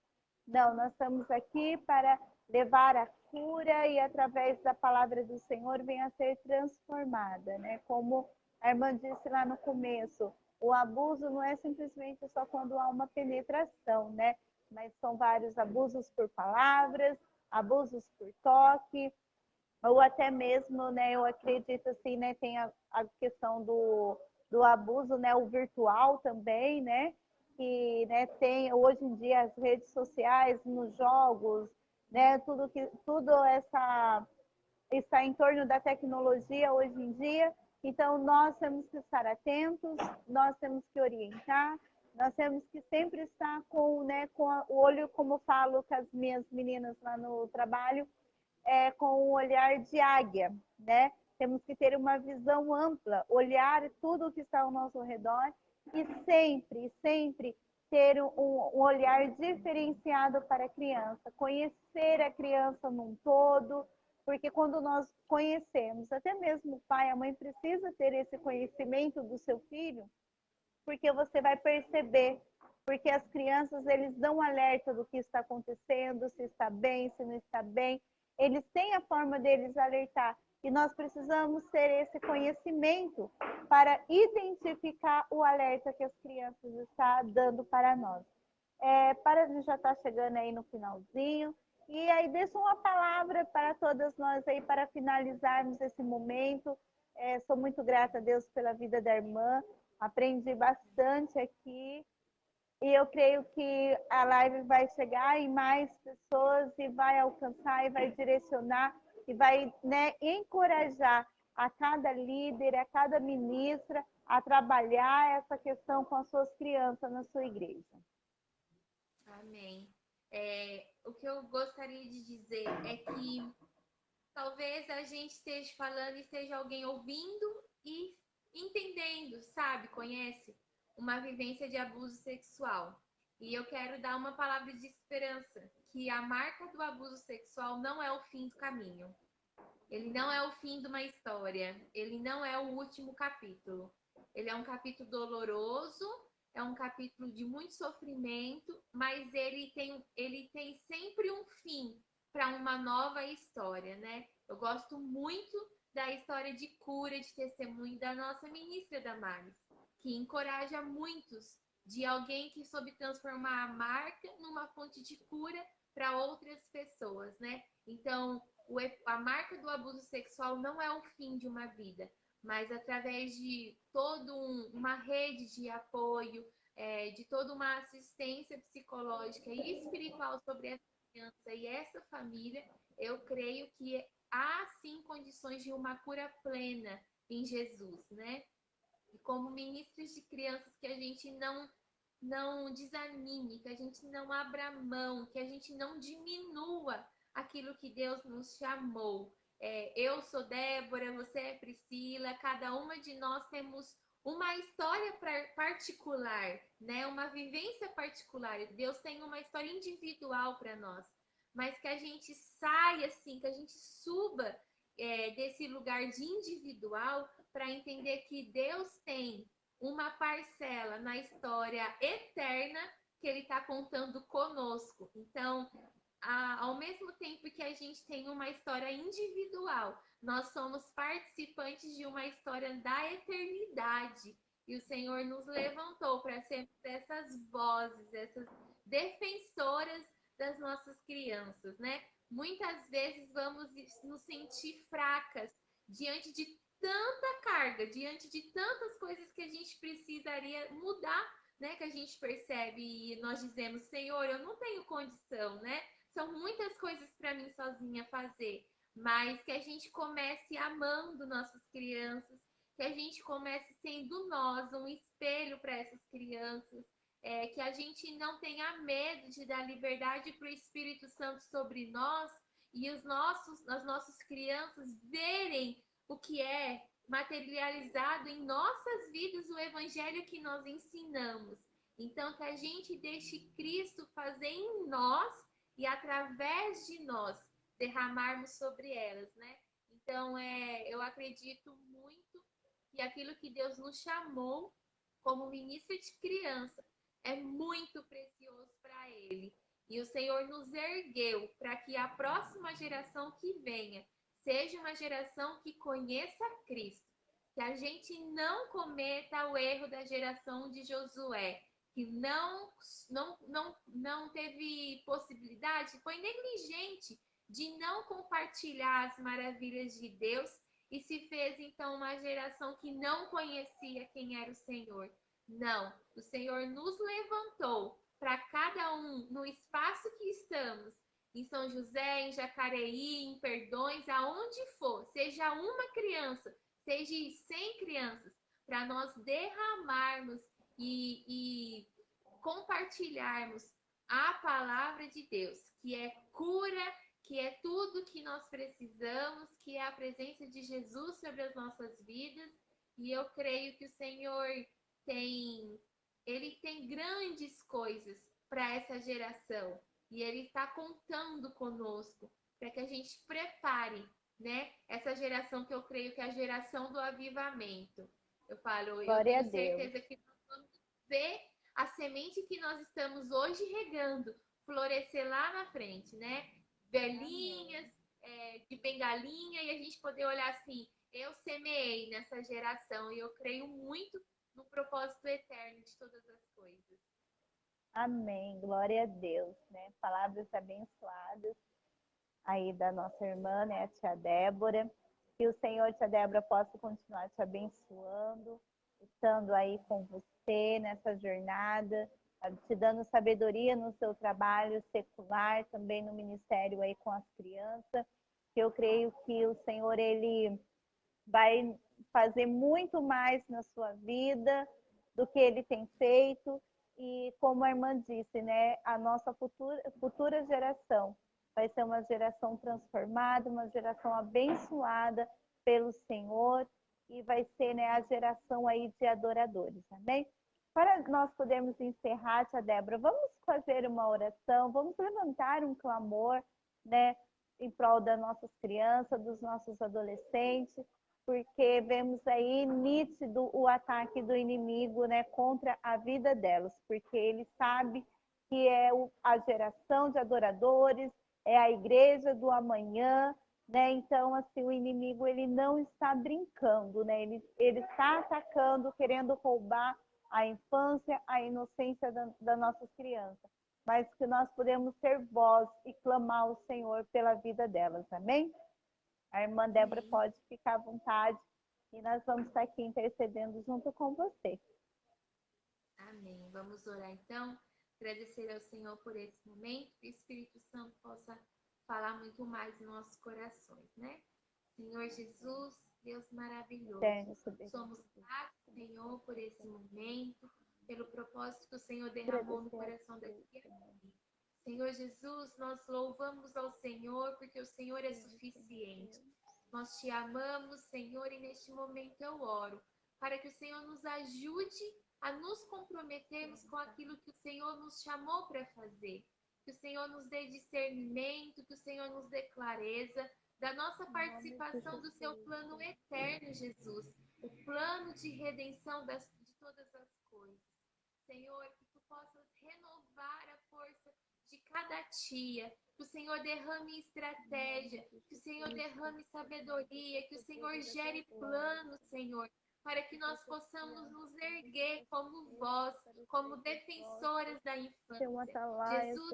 Não, nós estamos aqui para levar a cura e através da palavra do Senhor venha a ser transformada, né? Como a irmã disse lá no começo, o abuso não é simplesmente só quando há uma penetração, né? Mas são vários abusos por palavras, abusos por toque, ou até mesmo, né, eu acredito assim, né, tem a questão do abuso, né, o virtual também, né, que, né, tem hoje em dia as redes sociais, nos jogos, né, tudo essa está em torno da tecnologia hoje em dia, Então, nós temos que estar atentos, nós temos que orientar, nós temos que sempre estar com, né, o olho, como falo com as minhas meninas lá no trabalho, com o olhar de águia, né? Temos que ter uma visão ampla, olhar tudo o que está ao nosso redor e sempre ter um olhar diferenciado para a criança, conhecer a criança num todo, porque quando nós conhecemos, até mesmo o pai, a mãe precisa ter esse conhecimento do seu filho, porque você vai perceber, porque as crianças, eles dão alerta do que está acontecendo, se está bem, se não está bem, eles têm a forma deles alertar, e nós precisamos ter esse conhecimento para identificar o alerta que as crianças estão dando para nós. Para a gente já está chegando aí no finalzinho, e aí deixa uma palavra para todas nós aí, para finalizarmos esse momento. Sou muito grata a Deus pela vida da irmã, aprendi bastante aqui, e eu creio que a live vai chegar em mais pessoas e vai alcançar e vai direcionar e vai, né, encorajar a cada líder, a cada ministra a trabalhar essa questão com as suas crianças na sua igreja. Amém. O que eu gostaria de dizer é que talvez a gente esteja falando e esteja alguém ouvindo e entendendo, sabe? Conhece uma vivência de abuso sexual. E eu quero dar uma palavra de esperança, que a marca do abuso sexual não é o fim do caminho. Ele não é o fim de uma história. Ele não é o último capítulo. Ele é um capítulo doloroso, é um capítulo de muito sofrimento, mas ele tem sempre um fim para uma nova história, né? Eu gosto muito da história de cura, de testemunho da nossa ministra Damares, que encoraja muitos de alguém que soube transformar a marca numa fonte de cura para outras pessoas, né? Então, a marca do abuso sexual não é o fim de uma vida, mas através de toda uma rede de apoio, de toda uma assistência psicológica e espiritual sobre essa criança e essa família, eu creio que há sim condições de uma cura plena em Jesus, né? E como ministros de crianças, que a gente não desanime, que a gente não abra mão, que a gente não diminua aquilo que Deus nos chamou. Eu sou Débora, você é Priscila, cada uma de nós temos uma história particular, né? Uma vivência particular. Deus tem uma história individual para nós, mas que a gente saia assim, que a gente suba desse lugar de individual para entender que Deus tem uma parcela na história eterna que Ele está contando conosco. Então, ao mesmo tempo que a gente tem uma história individual, nós somos participantes de uma história da eternidade. E o Senhor nos levantou para ser essas vozes, essas defensoras das nossas crianças, né? Muitas vezes vamos nos sentir fracas diante de tanta carga, diante de tantas coisas que a gente precisaria mudar, né? Que a gente percebe e nós dizemos, Senhor, eu não tenho condição, né? São muitas coisas para mim sozinha fazer, mas que a gente comece amando nossas crianças, que a gente comece sendo nós um espelho para essas crianças, que a gente não tenha medo de dar liberdade para o Espírito Santo sobre nós e as nossas crianças verem o que é materializado em nossas vidas o evangelho que nós ensinamos. Então, que a gente deixe Cristo fazer em nós e através de nós derramarmos sobre elas, né? Então, eu acredito muito que aquilo que Deus nos chamou como ministro de criança é muito precioso para Ele. E o Senhor nos ergueu para que a próxima geração que venha seja uma geração que conheça Cristo. Que a gente não cometa o erro da geração de Josué, que não teve possibilidade, foi negligente de não compartilhar as maravilhas de Deus e se fez então uma geração que não conhecia quem era o Senhor. Não, o Senhor nos levantou para cada um no espaço que estamos, em São José, em Jacareí, em Perdões, aonde for, seja uma criança seja 100 crianças, para nós derramarmos e compartilharmos a palavra de Deus, que é cura, que é tudo que nós precisamos, que é a presença de Jesus sobre as nossas vidas. E eu creio que o Senhor ele tem grandes coisas para essa geração. E ele está contando conosco para que a gente prepare, né, essa geração que eu creio que é a geração do avivamento. Eu falo, eu Glória a tenho Deus. certeza que nós vamos ver a semente que nós estamos hoje regando florescer lá na frente, né? Velhinhas, de bengalinha, e a gente poder olhar assim, eu semeei nessa geração e eu creio muito no propósito eterno de todas as coisas. Amém. Glória a Deus, né? Palavras abençoadas aí da nossa irmã, né, a tia Débora. Que o Senhor, tia Débora, possa continuar te abençoando, estando aí com você nessa jornada, te dando sabedoria no seu trabalho secular, também no ministério aí com as crianças. Que eu creio que o Senhor, ele vai fazer muito mais na sua vida do que ele tem feito. E como a irmã disse, né, a nossa futura geração vai ser uma geração transformada, uma geração abençoada pelo Senhor, e vai ser, né, a geração aí de adoradores, amém? Para nós podermos encerrar, tia Débora, vamos fazer uma oração, vamos levantar um clamor, né, em prol das nossas crianças, dos nossos adolescentes, porque vemos aí nítido o ataque do inimigo, né, contra a vida delas, porque ele sabe que é a geração de adoradores, é a igreja do amanhã, né? Então, assim, o inimigo, ele não está brincando, né? Ele está atacando, querendo roubar a infância, a inocência das nossas crianças, mas que nós podemos ter voz e clamar ao Senhor pela vida delas, amém? A irmã Débora pode ficar à vontade e nós vamos estar aqui intercedendo junto com você. Amém. Vamos orar então, agradecer ao Senhor por esse momento, que o Espírito Santo possa falar muito mais em nossos corações, né? Senhor Jesus, Deus maravilhoso, somos gratos, Senhor, por esse momento, pelo propósito que o Senhor derramou no coração daqui. Senhor Jesus, nós louvamos ao Senhor porque o Senhor é suficiente. Nós te amamos, Senhor, e neste momento eu oro para que o Senhor nos ajude a nos comprometermos com aquilo que o Senhor nos chamou para fazer. Que o Senhor nos dê discernimento, que o Senhor nos dê clareza da nossa participação do seu plano eterno, Jesus. O plano de redenção de todas as coisas. Senhor, que tu possas renovar a força de cada tia, que o Senhor derrame estratégia, que o Senhor derrame sabedoria, que o Senhor gere planos, Senhor, para que nós possamos nos erguer como voz, como defensoras da infância. Jesus,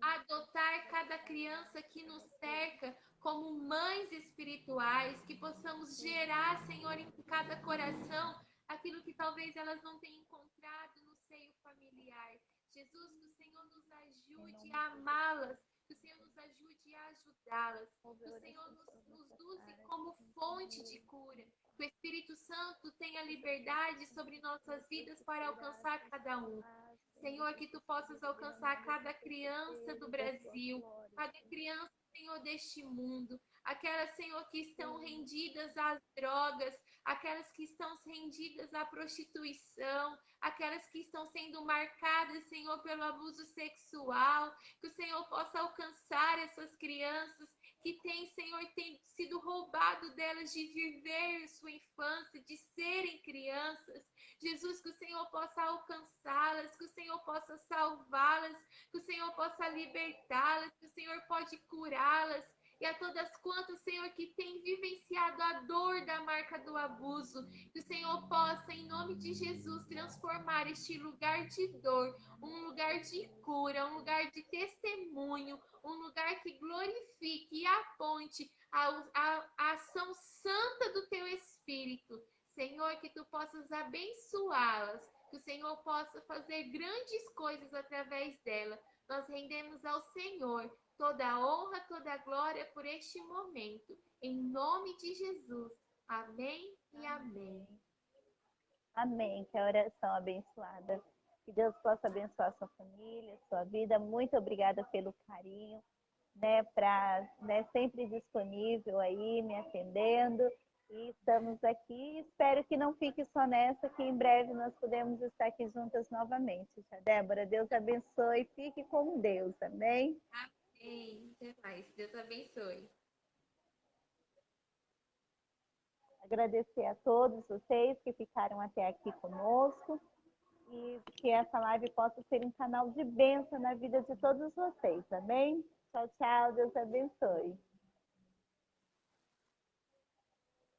adotar cada criança que nos cerca como mães espirituais, que possamos gerar, Senhor, em cada coração aquilo que talvez elas não tenham encontrado no seio familiar. Jesus, que o Senhor nos ajude a amá-las, que o Senhor nos ajude a ajudá-las, que o Senhor nos use como fonte de cura, que o Espírito Santo tenha liberdade sobre nossas vidas para alcançar cada um. Senhor, que tu possas alcançar cada criança do Brasil, cada criança, Senhor, deste mundo, aquelas, Senhor, que estão rendidas às drogas, aquelas que estão rendidas à prostituição, aquelas que estão sendo marcadas, Senhor, pelo abuso sexual, que o Senhor possa alcançar essas crianças que têm, Senhor, tem sido roubado delas de viver sua infância, de serem crianças. Jesus, que o Senhor possa alcançá-las, que o Senhor possa salvá-las, que o Senhor possa libertá-las, que o Senhor pode curá-las. E a todas quantas, Senhor, que têm vivenciado a dor da marca do abuso, que o Senhor possa, em nome de Jesus, transformar este lugar de dor, um lugar de cura, um lugar de testemunho, um lugar que glorifique e aponte a ação santa do Teu Espírito. Senhor, que Tu possas abençoá-las, que o Senhor possa fazer grandes coisas através dela. Nós rendemos ao Senhor toda a honra, toda a glória por este momento. Em nome de Jesus. Amém e amém. Amém. Que a oração abençoada. Que Deus possa abençoar sua família, sua vida. Muito obrigada pelo carinho, né, sempre disponível aí, me atendendo. E estamos aqui. Espero que não fique só nessa, que em breve nós podemos estar aqui juntas novamente. Tia Débora, Deus abençoe. Fique com Deus. Amém? Amém. Até mais. Deus abençoe. Agradecer a todos vocês que ficaram até aqui conosco. E que essa live possa ser um canal de bênção na vida de todos vocês, amém? Tchau, tchau, Deus abençoe.